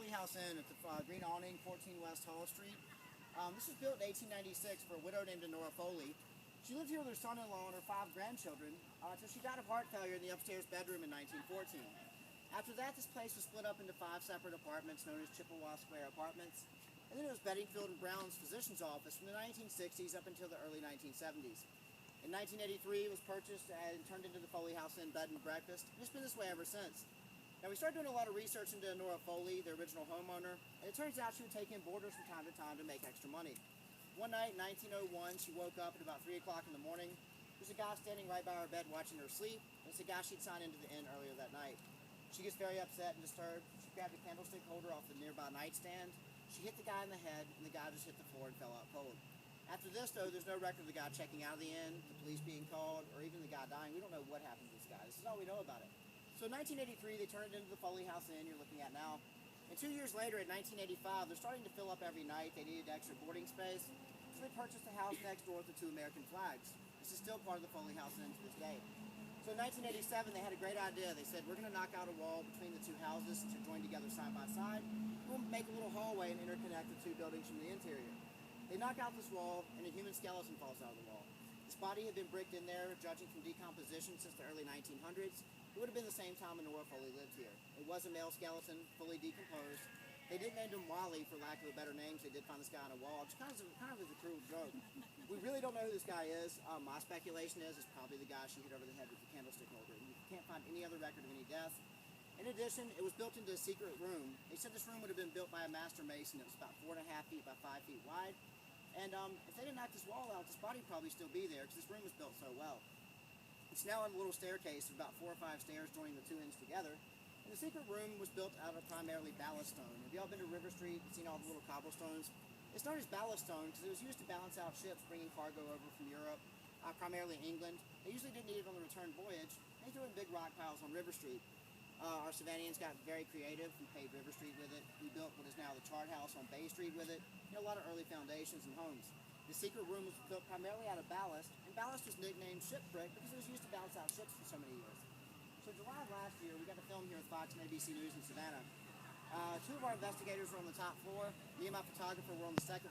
Foley House Inn at the Green Awning, 14 West Hall Street. This was built in 1896 for a widow named Nora Foley. She lived here with her son-in-law and her 5 grandchildren until she died of heart failure in the upstairs bedroom in 1914. After that, this place was split up into 5 separate apartments known as Chippewa Square Apartments. And then it was Bedingfield and Brown's physician's office from the 1960s up until the early 1970s. In 1983, it was purchased and turned into the Foley House Inn Bed and Breakfast, and it's been this way ever since. Now, we started doing a lot of research into Nora Foley, the original homeowner, and it turns out she would take in boarders from time to time to make extra money. One night in 1901, she woke up at about 3 o'clock in the morning. There's a guy standing right by her bed watching her sleep, and it's a guy she'd signed into the inn earlier that night. She gets very upset and disturbed. She grabbed a candlestick holder off the nearby nightstand. She hit the guy in the head, and the guy just hit the floor and fell out cold. After this, though, there's no record of the guy checking out of the inn, the police being called, or even the guy dying. We don't know what happened to this guy. This is all we know about it. So in 1983, they turned it into the Foley House Inn you're looking at now. And 2 years later, in 1985, they're starting to fill up every night. They needed extra boarding space, so they purchased a house next door with the 2 American flags. This is still part of the Foley House Inn to this day. So in 1987, they had a great idea. They said, we're going to knock out a wall between the 2 houses to join together side by side. We'll make a little hallway and interconnect the 2 buildings from the interior. They knock out this wall, and a human skeleton falls out of the wall. This body had been bricked in there, judging from decomposition, since the early 1900s. It would have been the same time when Nora Foley lived here. It was a male skeleton, fully decomposed. They didn't name him Wally, for lack of a better name, so they did find this guy on a wall. It's kind of a cruel joke. We really don't know who this guy is. My speculation is it's probably the guy she hit over the head with the candlestick holder. You can't find any other record of any death. In addition, it was built into a secret room. They said this room would have been built by a master mason. It was about 4.5 feet by 5 feet wide. And if they didn't knock this wall out, this body would probably still be there because this room was built so well. It's now on a little staircase of about 4 or 5 stairs joining the 2 ends together. And the secret room was built out of primarily ballast stone. Have y'all been to River Street and seen all the little cobblestones? It's known as ballast stone because it was used to balance out ships bringing cargo over from Europe, primarily England. They usually didn't need it on the return voyage. They threw in big rock piles on River Street. Our Savannahans got very creative. We paved River Street with it. We built what is now the Chart House on Bay Street with it. A lot of early foundations and homes. The secret room was built primarily out of ballast, and ballast was nicknamed ship brick because it was used to balance out ships for so many years. So July of last year, we got a film here with Fox and ABC News in Savannah. 2 of our investigators were on the top floor. Me and my photographer were on the second